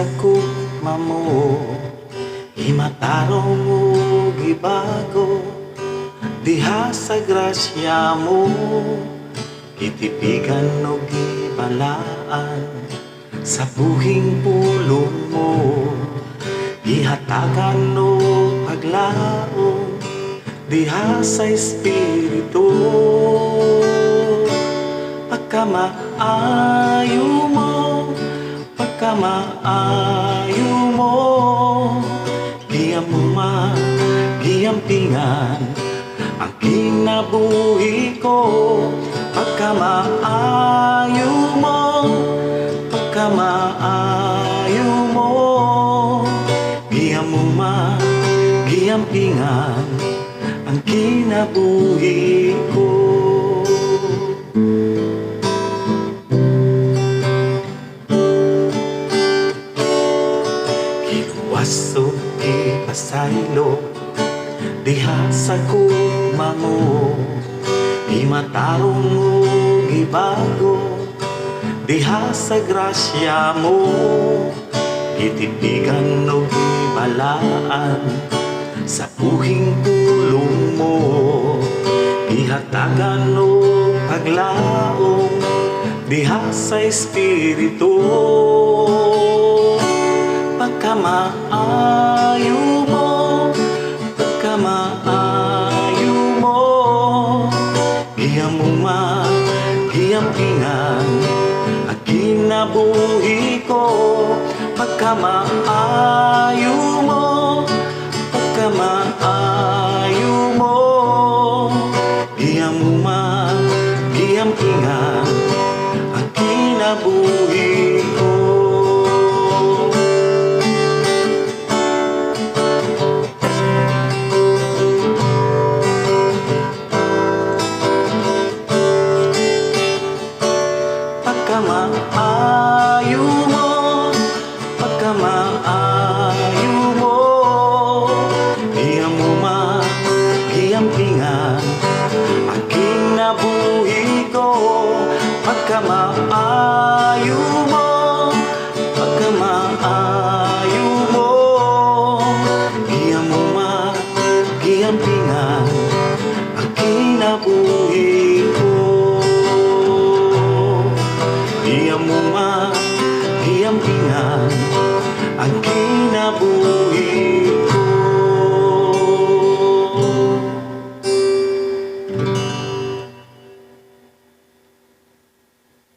sa kukma mo, imatarong o gibago, diha sa grasya mo, itipigan o gibalaan, sa buhing pulong mo, ihatagan o paglaong, diha sa espiritu. Pagkamaayo mo, pagkamaayo mo, giyam mo giyampingan ang kinabuhi ko. Pagkamaayo mo, pagkamaayo mo, giyam mo giyampingan ang kinabuhi ko. Kiluwaso ipasaylo diha sa kukma mo, imatarong o gibago, diha sa grasya mo, itipigan o gibalaan, sa buhing pulong mo, ihatagan o paglaong, diha sa espiritu. Pagkamaayo mo, pagkamaayo mo, giyam mo giyampingan ang kinabuhi ko. Pagkamaayo mo, pagkamaayo